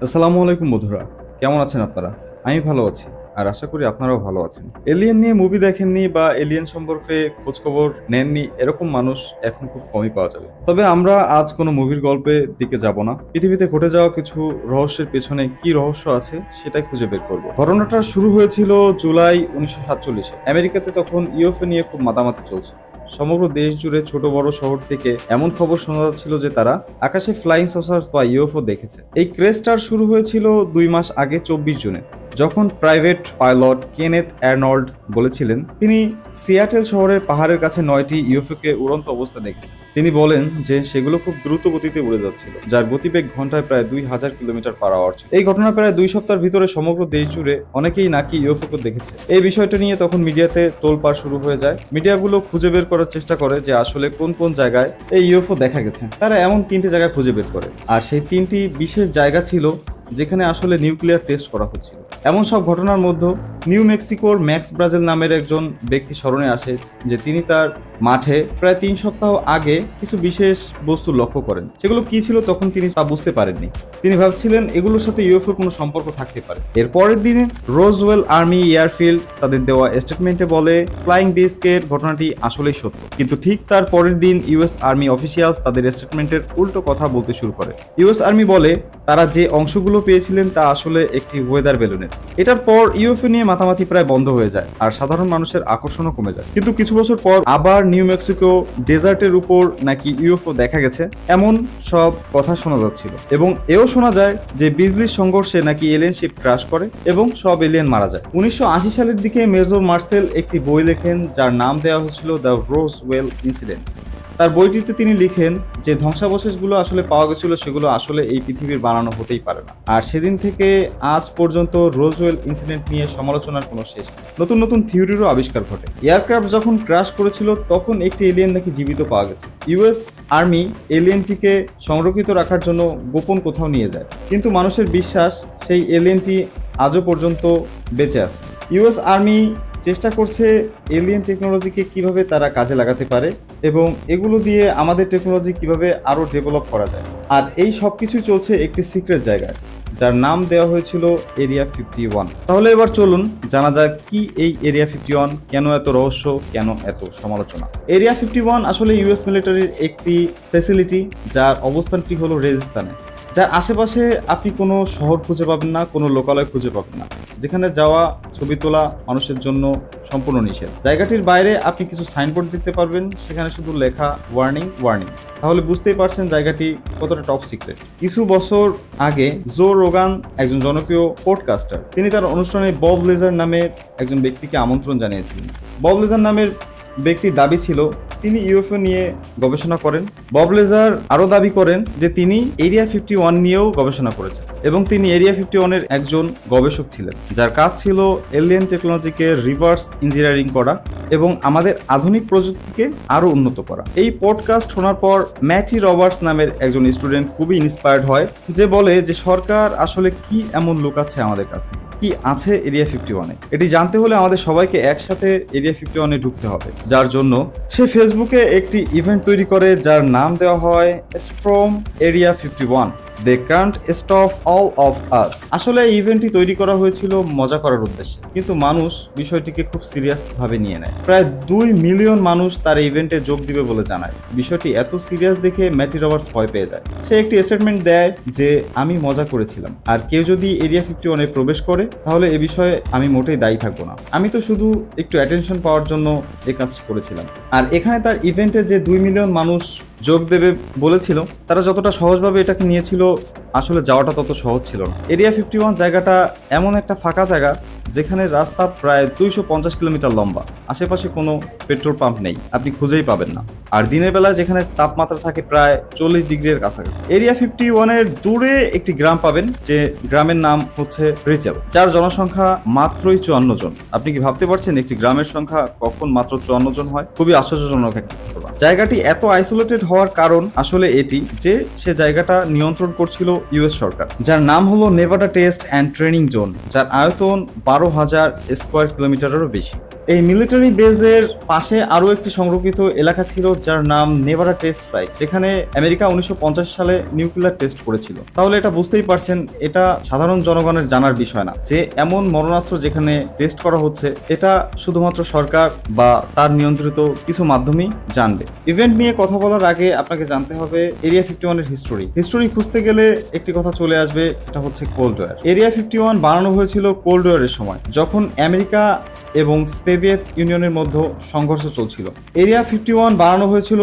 আসসালামু আলাইকুম বন্ধুরা, কেমন আছেন আপনারা? আমি ভালো আছি আর আশা করি আপনারাও ভালো আছেন। এলিয়েন নিয়ে মুভি দেখেননি বা এলিয়েন সম্পর্কে খোঁজখবর নেননি এরকম মানুষ এখন খুব কমই পাওয়া যাবে। তবে আমরা আজ কোনো মুভির গল্পের দিকে যাব না, পৃথিবীতে ঘটে যাওয়া কিছু রহস্যের পেছনে কি রহস্য আছে সেটাই খুঁজে বের করব। ঘটনাটা শুরু হয়েছিল জুলাই 1947-এ। আমেরিকাতে তখন ইউএফও নিয়ে খুব মাতামাতি চলছে। সমগ্র দেশ জুড়ে ছোট বড় শহর থেকে এমন খবর শোনা যাচ্ছিল যে তারা আকাশে ফ্লাইং সসার্স বা ইউএফও দেখেছে। এই ক্রেজটার শুরু হয়েছিল 2 মাস আগে 24 জুনে, যখন প্রাইভেট পাইলট কেনেথ আর্নল্ড বলেছিলেন তিনি সিয়াটেল শহরের পাহাড়ের কাছে 9টি ইউএফওকে উড়ন্ত অবস্থা দেখেছেন। তিনি বলেন যে সেগুলো খুব দ্রুত গতিতে উড়ে যাচ্ছিল, যার গতিবেগ ঘন্টায় প্রায় 2000 কিলোমিটার পার আওয়ার ছিল। এই ঘটনা প্রায় 2 সপ্তাহের ভিতরে সমগ্র দেশ জুড়ে অনেকেই নাকি ইউএফওকে দেখেছে। এই বিষয়টা নিয়ে তখন মিডিয়াতে তোলপাড় শুরু হয়ে যায়। মিডিয়াগুলো খুঁজে বের করার চেষ্টা করে যে আসলে কোন কোন জায়গায় এই ইউএফও দেখা গেছে। তারা এমন 3টি জায়গা খুঁজে বের করে, আর সেই 3টি বিশেষ জায়গা ছিল যেখানে আসলে নিউক্লিয়ার টেস্ট করা হচ্ছিল। এমন সব ঘটনার মধ্যে নিউ মেক্সিকোর ম্যাক্স ব্রাজেল নামের একজন ব্যক্তি স্মরণে আসে যে তিনি তার মাঠে প্রায় 3 সপ্তাহ আগে কিছু বিশেষ বস্তু লক্ষ্য করেন। সেগুলো কি ছিল তখন তিনি তা বুঝতে পারেননি। তিনি ভাবছিলেন এগুলোর সাথে ইউএফওর কোনো সম্পর্ক থাকতে পারে। এর পরের দিনে রোজওয়েল আর্মি এয়ারফিল্ড তাদের দেওয়া স্টেটমেন্টে বলে ফ্লাইং ডিস্কের ঘটনাটি আসলেই সত্য। কিন্তু ঠিক তার পরের দিন ইউএস আর্মি অফিসিয়ালস তাদের স্টেটমেন্টের উল্টো কথা বলতে শুরু করে। ইউএস আর্মি বলে তারা যে অংশগুলো পেয়েছিলেন তা আসলে একটি ওয়েদার বেলুনের। এটার পর ইউএফও নিয়ে মাতামাতি প্রায় বন্ধ হয়ে যায় আর সাধারণ মানুষের আকর্ষণও কমে যায়। কিন্তু কিছু বছর পর আবার নিউ মেক্সিকো ডেজার্টের উপর নাকি ইউএফও দেখা গেছে এমন সব কথা শোনা যাচ্ছিল, এবং এও শোনা যায় যে বিজলির সংঘর্ষে নাকি এলিয়েন শিপ ক্রাশ করে এবং সব এলিয়েন মারা যায়। 1980 সালের দিকে মেজর মার্সেল একটি বই লেখেন যার নাম দেওয়া হয়েছিল দ্য রোজওয়েল ইনসিডেন্ট। তার বইটিতে তিনি লিখেন যে ধ্বংসাবশেষগুলো আসলে পাওয়া গেছিল সেগুলো আসলে এই পৃথিবীর বানানো হতেই পারে না। আর সেদিন থেকে আজ পর্যন্ত রোজওয়েল ইনসিডেন্ট নিয়ে সমালোচনার কোনো শেষ নেই। নতুন নতুন থিওরিরও আবিষ্কার ঘটে। এয়ারক্রাফট যখন ক্র্যাশ করেছিল তখন একটি এলিয়েন নাকি জীবিত পাওয়া গেছে। ইউএস আর্মি এলিয়েনটিকে সংরক্ষিত রাখার জন্য গোপন কোথাও নিয়ে যায়, কিন্তু মানুষের বিশ্বাস সেই এলিয়েনটি আজও পর্যন্ত বেঁচে আছে। ইউএস আর্মি চেষ্টা করছে এলিয়েন টেকনোলজিকে কিভাবে তারা কাজে লাগাতে পারে এবং এগুলো দিয়ে আমাদের টেকনোলজি কিভাবে আরো ডেভেলপ করা যায়। আর এই সব কিছু চলছে একটি সিক্রেট জায়গায় যার নাম দেওয়া হয়েছিল এরিয়া 51। তাহলে এবার চলুন জানা যাক কি এই এরিয়া 51, কেন এত রহস্য, কেন এত সমালোচনা। এরিয়া 51 আসলে ইউএস মিলিটারির একটি ফ্যাসিলিটি যার অবস্থানটি হলো রেজিস্তানে, যার আশেপাশে আপনি কোনো শহর খুঁজে পাবেন না, কোনো লোকালয় খুঁজে পাবেন না, যেখানে যাওয়া ছবি তোলা মানুষের জন্য সম্পূর্ণ নিষেধ। জায়গাটির বাইরে আপনি কিছু সাইনবোর্ড দেখতে পারবেন, সেখানে শুধু লেখা ওয়ার্নিং ওয়ার্নিং। তাহলে বুঝতেই পারছেন জায়গাটি কতটা টপ সিক্রেট। কিছু বছর আগে জো রোগান, একজন জনপ্রিয় পডকাস্টার, তিনি তার অনুষ্ঠানে বব লেজার নামের একজন ব্যক্তিকে আমন্ত্রণ জানিয়েছিলেন। বব লেজার নামের ব্যক্তির দাবি ছিল তিনি ইউএফও নিয়ে গবেষণা করেন। বব লেজার আরও দাবি করেন যে তিনি এরিয়া 51 নিয়েও গবেষণা করেছেন এবং তিনি এরিয়া 51-এর একজন গবেষক ছিলেন, যার কাজ ছিল এলিয়েন টেকনোলজিকে রিভার্স ইঞ্জিনিয়ারিং করা এবং আমাদের আধুনিক প্রযুক্তিকে আরও উন্নত করা। এই পডকাস্ট শোনার পর ম্যাটি রবার্টস নামের একজন স্টুডেন্ট খুবই ইন্সপায়ার্ড হয়, যে বলে যে সরকার আসলে কি এমন লুকাচ্ছে আমাদের কাছ থেকে, কি আছে এরিয়া 51-এ। এটি জানতে হলে আমাদের সবাইকে একসাথে এরিয়া 51-এ ঢুকতে হবে। যার জন্য সে ফেসবুকে একটি ইভেন্ট তৈরি করে যার নাম দেওয়া হয় storm area 51, they can't stop all of us. আসলে এই ইভেন্টটি তৈরি করা হয়েছিল মজা করার উদ্দেশ্যে, কিন্তু মানুষ বিষয়টিকে খুব সিরিয়াস ভাবে নিয়ে নেয়। প্রায় 2 মিলিয়ন মানুষ তার ইভেন্টে যোগ দিবে বলে জানায়। বিষয়টি এত সিরিয়াস দেখে ম্যাটি রবার্টস ভয় পেয়ে যায়। সে একটি স্টেটমেন্ট দেয় যে আমি মজা করেছিলাম, আর কেউ যদি এরিয়া 51-এ প্রবেশ করে তাহলে এ বিষয়ে আমি মোটেই দায়ী থাকবো না, আমি তো শুধু একটু অ্যাটেনশন পাওয়ার জন্য এই কাজ করেছিলাম। আর এখানে তার ইভেন্টে যে 2 মিলিয়ন মানুষ যোগ দেবে বলেছিল তারা যতটা সহজভাবে এটাকে নিয়েছিল আসলে যাওয়াটা তত সহজ ছিল না। এরিয়া 51 জায়গাটা এমন একটা ফাঁকা জায়গা যেখানে রাস্তা প্রায় 250 কিলোমিটার লম্বা, আশেপাশে কোনো পেট্রোল পাম্প নেই, আপনি খুঁজেই পাবেন না। আর দিনের বেলা যেখানে তাপমাত্রা থাকে প্রায় 40 ডিগ্রির কাছাকাছি। এরিয়া 51-এর দূরে একটি গ্রাম পাবেন, যে গ্রামের নাম হচ্ছে রিচেল, যার জনসংখ্যা মাত্রই 54 জন। আপনি কি ভাবতে পারছেন একটি গ্রামের সংখ্যা কখন মাত্র 54 জন হয়? খুবই আশ্চর্যজনক একটা ঘটনা। জায়গাটি এত আইসোলেটেড হওয়ার কারণ আসলে এটি যে সে জায়গাটা নিয়ন্ত্রণ করছিল ইউএস সরকার, যার নাম হলো Nevada test and training zone, যার আয়তন 12,000 স্কোয়ার কিলোমিটারেরও বেশি। এই মিলিটারি বেজের পাশে আরো একটি সংরক্ষিত এলাকা ছিল যার নাম নেভাডা টেস্ট সাইট, যেখানে আমেরিকা 1950 সালে নিউক্লিয়ার টেস্ট করেছিল। তাহলে এটা বুঝতেই পারছেন, এটা সাধারণ জনগণের জানার বিষয় না যে এমন মরণাস্ত্র যেখানে টেস্ট করা হচ্ছে, এটা শুধুমাত্র সরকার বা তার নিয়ন্ত্রিত কিছু মাধ্যমেই জানবে। ইভেন্ট নিয়ে কথা বলার আগে আপনাকে জানতে হবে এরিয়া 51 এর হিস্টোরি খুঁজতে গেলে একটি কথা চলে আসবে, এটা হচ্ছে কোল্ড ওয়ার। এরিয়া 51 বানানো হয়েছিল কোল্ড ওয়ারের সময়, যখন আমেরিকা এবং সোভিয়েত ইউনিয়নের মধ্যে সংঘর্ষ চলছিল। এরিয়া 51 বানানো হয়েছিল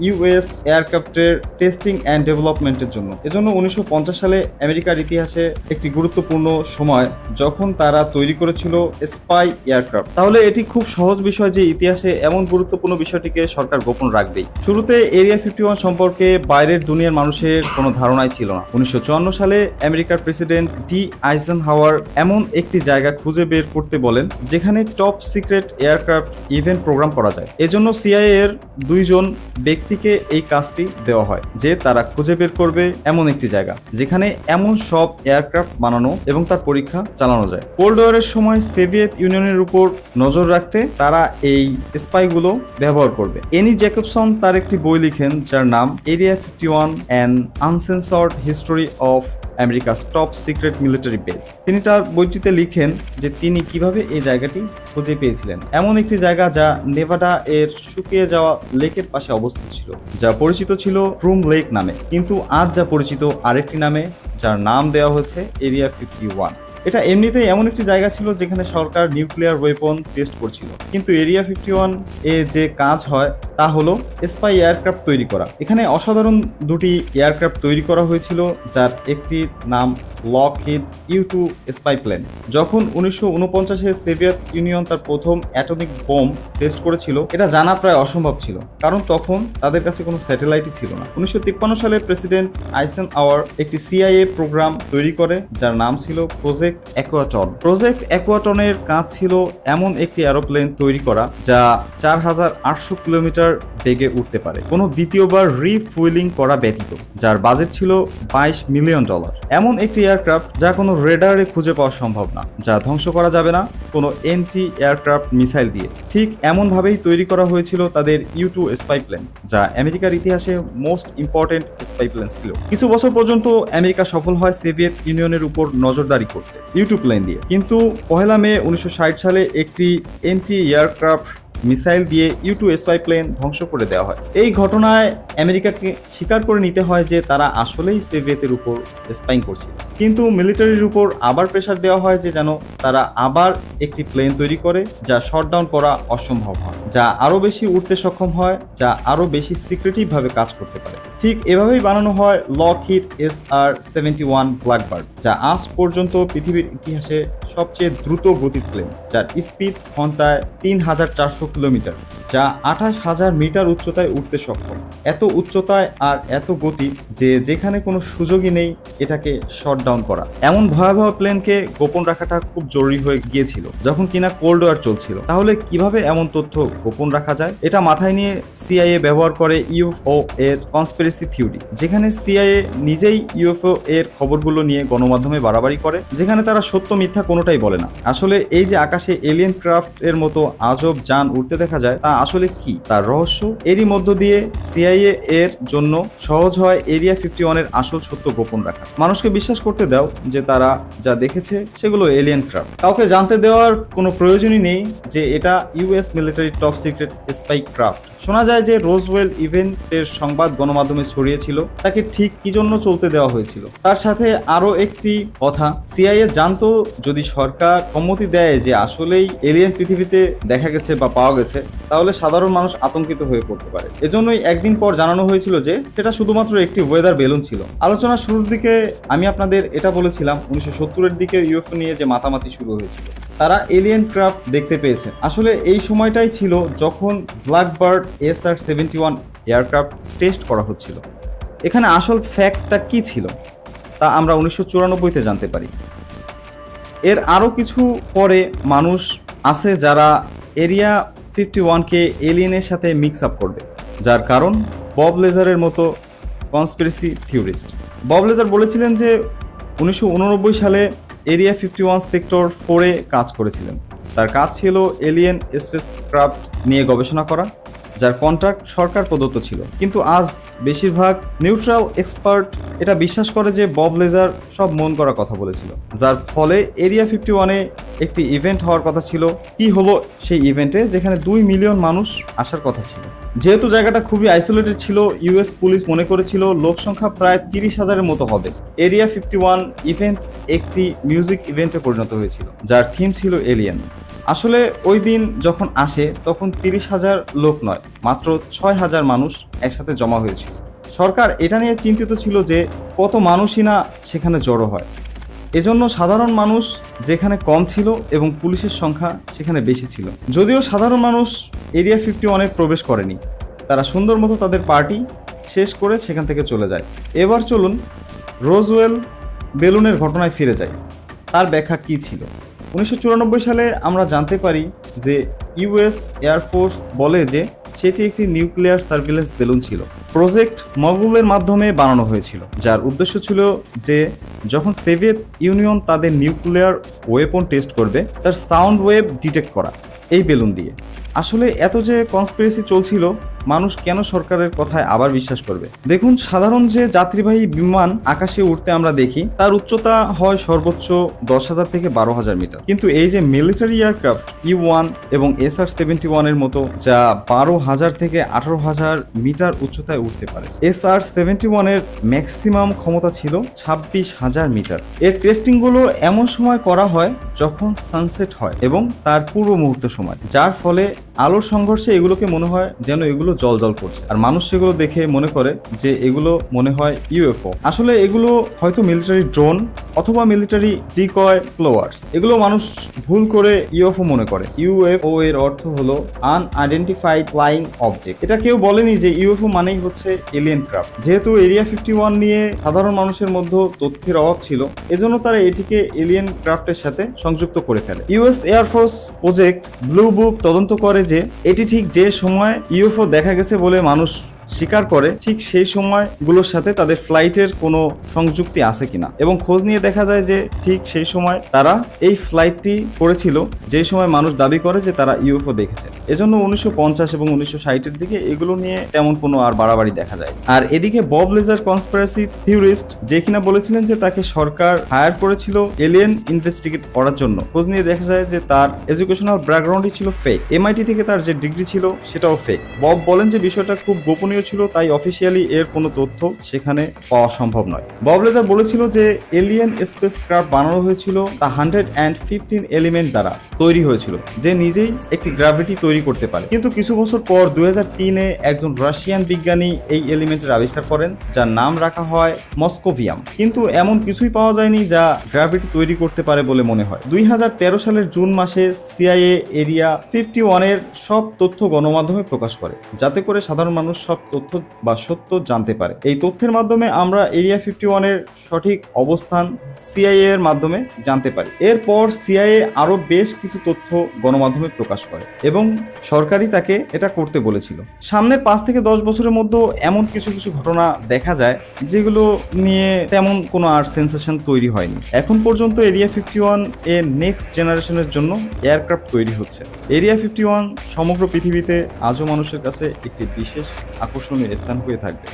ইউএস এয়ারক্রাফটের টেস্টিং অ্যান্ড ডেভেলপমেন্টের জন্য। এজন্য 1950 সালে আমেরিকার ইতিহাসে একটি গুরুত্বপূর্ণ সময়, যখন তারা তৈরি করেছিল স্পাই এয়ারক্রাফট। তাহলে এটি খুব সহজ বিষয় যে ইতিহাসে এমন গুরুত্বপূর্ণ বিষয়টিকে সরকার গোপন রাখবেই। শুরুতে এরিয়া 51 সম্পর্কে বাইরের দুনিয়ার মানুষের কোনো ধারণাই ছিল না। 1954 সালে আমেরিকার প্রেসিডেন্ট ডি আইজেনহাওয়ার এমন একটি জায়গা খুঁজে বের করতে বলেন যেখানে top secret aircraft event program করা যায়। এজন্য সিআইএ এর 2 জন ব্যক্তিকে এই কাজটি দেওয়া হয় যে তারা খুঁজে বের করবে এমন একটি জায়গা যেখানে এমন সব এয়ারক্রাফট বানানো এবং তার পরীক্ষা চালানো যায়। কোল্ড ওয়ারের সময় সোভিয়েত ইউনিয়নের উপর নজর রাখতে তারা এই স্পাইগুলো ব্যবহার করবে। এনি জ্যাকবসন তার একটি বই লিখেন যার নাম Area 51 an uncensored history of America's top secret military base. তিনি তার বইটিতে লিখেন যে তিনি কিভাবে এই জায়গাটি খুঁজে পেয়েছিলেন। এমন একটি জায়গা যা নেভাডা এর শুকিয়ে যাওয়া লেকের পাশে অবস্থিত ছিল, যা পরিচিত ছিল ক্রুম লেক নামে, কিন্তু আজ যা পরিচিত আরেকটি নামে, যার নাম দেওয়া হয়েছে এরিয়া 51। এটা এমনিতেই এমন একটি জায়গা ছিল যেখানে সরকার নিউক্লিয়ার ওয়েপন টেস্ট করছিল, কিন্তু এরিয়া 51 এ যে কাজ হয় তা হলো স্পাই এয়ারক্রাফট তৈরি করা। এখানে অসাধারণ 2টি এয়ারক্রাফট তৈরি করা হয়েছিল, যার একটি নাম লকহিড U-2 স্পাই প্লেন। যখন 1949-এ সোভিয়েত ইউনিয়ন তার প্রথম অ্যাটমিক বোম টেস্ট করেছিল, এটা জানা প্রায় অসম্ভব ছিল, কারণ তখন তাদের কাছে কোনো স্যাটেলাইটই ছিল না। 1953 সালে প্রেসিডেন্ট আইজেনহাওয়ার একটি সিআইএ প্রোগ্রাম তৈরি করে যার নাম ছিল প্রজেক্ট অ্যাকুয়াটনের কাজ ছিল এমন একটি এরোপ্লেন তৈরি করা যা 4800 কিলোমিটার বেগে উঠতে পারে, কোনো দ্বিতীয়বার রিফুয়েলিং করা ব্যতীত, যার বাজেট ছিল $22 মিলিয়ন। এমন একটি এয়ারক্রাফট যা কোনো রেডারে খুঁজে পাওয়া সম্ভব না, যা ধ্বংস করা যাবে না কোনো এন্টি এয়ারক্রাফট মিসাইল দিয়ে। ঠিক এমন ভাবেই তৈরি করা হয়েছিল তাদের U-2 স্পাই প্লেন, যা আমেরিকার ইতিহাসে মোস্ট ইম্পর্টেন্ট স্পাই প্লেন ছিল। কিছু বছর পর্যন্ত আমেরিকা সফল হয় সোভিয়েত ইউনিয়নের উপর নজরদারি করতে U-2 প্লেন দিয়ে, কিন্তু 1 মে 1960 সালে একটি এন্টি এয়ারক্রাফট মিসাইল দিয়ে U-2 স্পাই প্লেন ধ্বংস করে দেওয়া হয়। এই ঘটনায় আমেরিকাকে স্বীকার করে নিতে হয় যে তারা আসলেই সোভিয়েতের উপর স্পাইং করছিল, কিন্তু মিলিটারির উপর আবার প্রেসার দেওয়া হয় যে যেন তারা আবার একটি প্লেন তৈরি করে যা শটডাউন করা অসম্ভব হয়, যা আরো বেশি উঠতে সক্ষম হয়, যা আরো বেশি সিক্রেটিভ ভাবে কাজ করতে পারে। ঠিক এভাবেই বানানো হয় লকহিড SR-71 ব্ল্যাকবার্ড, যা আজ পর্যন্ত পৃথিবীর ইতিহাসে সবচেয়ে দ্রুত গতির প্লেন, যার স্পিড ঘন্টায় 3400 কিলোমিটার, যা 28,000 মিটার উচ্চতায় উঠতে সক্ষম। এত উচ্চতায় আর এত গতি যে যেখানে কোনো সুযোগই নেই এটাকে শটডাউন করা। এমন ভয়াবহ প্লেনকে গোপন রাখাটা খুব জরুরি হয়ে গিয়েছিল যখন কিনা কোল্ড ওয়ার চলছিল। তাহলে কিভাবে এমন তথ্য গোপন রাখা যায়? এটা মাথায় নিয়ে সিআইএ ব্যবহার করে ইউএফও এর কনস্পিরেসি থিওরি, যেখানে সিআইএ নিজেই ইউএফও এর খবরগুলো নিয়ে গণমাধ্যমে বাড়াবাড়ি করে, যেখানে তারা সত্য মিথ্যা কোনোটাই বলে না। আসলে এই যে আকাশে এলিয়েন ক্রাফট এর মতো আজব যান উঠতে দেখা যায়, তা আসলে কি তার রহস্য? এরই মধ্য দিয়ে সিআইএ এর জন্য সহজ হয় এরিয়া 51 এর আসল সত্য গোপন রাখা। মানুষকে বিশ্বাস করতে দাও যে তারা যা দেখেছে সেগুলো এলিয়েন ক্রাফট। কাউকে জানতে দেওয়ার কোনো প্রয়োজনই নেই যে এটা US military top secret spy craft. শোনা যায় যে রোজওয়েল ইভেন্টের সংবাদ গণমাধ্যমে ছড়িয়েছিল, তাকে ঠিক কি জন্য চলতে দেওয়া হয়েছিল। তার সাথে আরো একটি কথা, সিআইএ জানতো যদি সরকার সম্মতি দেয় যে আসলেই এলিয়েন পৃথিবীতে দেখা গেছে বা পাওয়া গেছে, তাহলে সাধারণ মানুষ আতঙ্কিত হয়ে পড়তে পারে। এজন্যই একদিন পর জানানো হয়েছিল যে সেটা শুধুমাত্র একটি ওয়েদার বেলুন ছিল। আলোচনার শুরুর দিকে আমি আপনাদের এটা বলেছিলাম 1970-এর দিকে ইউএফও নিয়ে যে মাতামাতি শুরু হয়েছিল, তারা এলিয়েন ক্রাফট দেখতে পেয়েছে। আসলে এই সময়টাই ছিল যখন ব্ল্যাকবার্ড SR-71 এয়ারক্রাফট টেস্ট করা হচ্ছিল। এখানে আসল ফ্যাক্টটা কি ছিল তা আমরা 1994-তে জানতে পারি। এর আরও কিছু পরে মানুষ আছে যারা এরিয়া 51কে এলিয়েনের সাথে মিক্স আপ করবে, যার কারণ বব লেজারের মতো কনস্পিরেসি থিওরিস্ট। বব লেজার বলেছিলেন যে 1989 সালে এরিয়া 51 সেক্টর 4-এ কাজ করেছিলেন, তার কাজ ছিল এলিয়েন স্পেসক্রাফট নিয়ে গবেষণা করা, যার কন্ট্রাক্ট সরকার প্রদত্ত ছিল। কিন্তু আজ বেশিরভাগ নিউট্রাল এক্সপার্ট এটা বিশ্বাস করে যে বব লেজার সব মন করা কথা বলেছিল, যার ফলে এরিয়া 51-এ একটি ইভেন্ট হওয়ার কথা ছিল। কি হলো সেই ইভেন্টে, যেখানে 2 মিলিয়ন মানুষ আসার কথা ছিল। যেহেতু জায়গাটা খুবই আইসোলেটেড ছিল, ইউএস পুলিশ মনে করেছিল লোক সংখ্যা প্রায় 30,000-এর মতো হবে। এরিয়া 51 ইভেন্ট একটি মিউজিক ইভেন্টে পরিণত হয়েছিল, যার থিম ছিল এলিয়েন। আসলে ওই দিন যখন আসে তখন 30,000 লোক নয়, মাত্র 6,000 মানুষ একসাথে জমা হয়েছিল। সরকার এটা নিয়ে চিন্তিত ছিল যে কত মানুষই না সেখানে জড়ো হয়। এজন্য সাধারণ মানুষ যেখানে কম ছিল এবং পুলিশের সংখ্যা সেখানে বেশি ছিল। যদিও সাধারণ মানুষ এরিয়া 51-এ প্রবেশ করেনি, তারা সুন্দর মতো তাদের পার্টি শেষ করে সেখান থেকে চলে যায়। এবার চলুন রোজওয়েল বেলুনের ঘটনায় ফিরে যাই। তার ব্যাখ্যা কী ছিল? 1994 সালে আমরা জানতে পারি যে ইউএস এয়ারফোর্স বলে যে সেটি একটি নিউক্লিয়ার সার্ভিলেন্স বেলুন ছিল। প্রজেক্ট মগুলের মাধ্যমে বানানো হয়েছিল, যার উদ্দেশ্য ছিল যে যখন সোভিয়েত ইউনিয়ন তাদের নিউক্লিয়ার ওয়েপন টেস্ট করবে, তার সাউন্ড ওয়েভ ডিটেক্ট করা এই বেলুন দিয়ে। আসলে এত যে কনস্পিরেসি চলছিল, মানুষ কেন সরকারের কথায় আবার বিশ্বাস করবে? দেখুন, সাধারণ যে যাত্রীবাহী বিমান আকাশে উঠতে আমরা দেখি, তার উচ্চতা হয় সর্বোচ্চ 10,000 থেকে 12,000 মিটার। কিন্তু এই যে মিলিটারি এয়ারক্রাফট ইউ-1 এবং SR-71 এর মতো, যা 12,000 থেকে 18,000 মিটার উচ্চতায় উঠতে পারে। SR-71 এর ম্যাক্সিমাম ক্ষমতা ছিল 26,000 মিটার। এর টেস্টিংগুলো এমন সময় করা হয় যখন সানসেট হয় এবং তার পূর্ব মুহূর্ত সময়, যার ফলে আলোর সংঘর্ষে এগুলোকে মনে হয় যেন এগুলো জল করছে, আর মানুষ সেগুলো দেখে মনে করে যে এগুলো মনে হয় ইউএফও। আসলে এগুলো হয়তো মিলিটারি ড্রোন অথবা মিলিটারি ডিকয় ফ্লোয়ার্স। এগুলো মানুষ ভুল করে ইউএফও মনে করে। ইউএফও এর অর্থ হলো আনআইডেন্টিফাইড ফ্লাইং অবজেক্ট। এটা কেউ বলেনি যে ইউএফও মানেই হচ্ছে এলিয়েন ক্রাফট। যেহেতু এরিয়া 51 নিয়ে সাধারণ মানুষের মধ্যে তথ্যের অভাব ছিল, এজন্য তারা এটিকে এলিয়েন ক্রাফটের সাথে সংযুক্ত করে ফেলে। US air force project blue book তদন্ত করে যে এটি ঠিক যে সময় ইউএফও দেখা গেছে বলে মানুষ স্বীকার করে, ঠিক সেই সময়গুলোর সাথে তাদের ফ্লাইটের কোনো সংযুক্তি আছে কিনা, এবং খোঁজ নিয়ে দেখা যায় যে ঠিক সেই সময় তারা এই ফ্লাইটটি করেছিল যে সময় মানুষ দাবি করে যে তারা ইউএফও দেখেছে। এজন্য 1950 এবং 1960-এর দিকে এগুলো নিয়ে তেমন কোনো আর বাড়াবাড়ি দেখা যায়। আর এদিকে বব লেজার কনস্পিরেসি থিওরিস্ট, যে কিনা বলেছিলেন যে তাকে সরকার হায়ার করেছিল এলিয়েন ইনভেস্টিগেট করার জন্য, খোঁজ নিয়ে দেখা যায় যে তার এডুকেশনাল ব্যাকগ্রাউন্ডই ছিল ফেক। এমআইটি থেকে তার যে ডিগ্রি ছিল সেটাও ফেক। বব বলেন যে বিষয়টা খুব গোপনীয় ছিল, তাই অফিসিয়ালি এর কোনো তথ্য সেখানে পাওয়া সম্ভব নয়। বব লেজার বলেছিল যে এলিয়েন স্পেসক্রাফট বানানো হয়েছিল তা 115 এলিমেন্ট দ্বারা তৈরি হয়েছিল, যে নিজেই একটি গ্র্যাভিটি তৈরি করতে পারে। কিন্তু কিছু বছর পর 2003-এ একজন রাশিয়ান বিজ্ঞানী এই এলিমেন্টের আবিষ্কার করেন, যার নাম রাখা হয় মস্কোভিয়াম। কিন্তু এমন কিছুই পাওয়া যায়নি যা গ্র্যাভিটি তৈরি করতে পারে বলে মনে হয়। 2013 সালের জুন মাসে সিআইএ এরিয়া 51-এর সব তথ্য গণমাধ্যমে প্রকাশ করে, যাতে করে সাধারণ মানুষ সব তথ্য বা সত্য জানতে পারে। এই তথ্যের মাধ্যমে আমরা এরিয়া 51-এর সঠিক অবস্থান সিআইএ এর মাধ্যমে জানতে পারি। এরপর সিআইএ আরো বেশ কিছু তথ্য গণমাধ্যমে প্রকাশ করে এবং সরকারই তাকে এটা করতে বলেছিল। সামনের 5 থেকে 10 বছরের মধ্যে এমন কিছু ঘটনা দেখা যায় যেগুলো নিয়ে তেমন কোনো আর সেন্সেশন তৈরি হয়নি। এখন পর্যন্ত এরিয়া 51 এর নেক্সট জেনারেশনের জন্য এয়ারক্রাফট তৈরি হচ্ছে। এরিয়া 51 সমগ্র পৃথিবীতে আজও মানুষের কাছে একটি বিশেষ আকর্ষণীয় স্থান হয়ে থাকবে।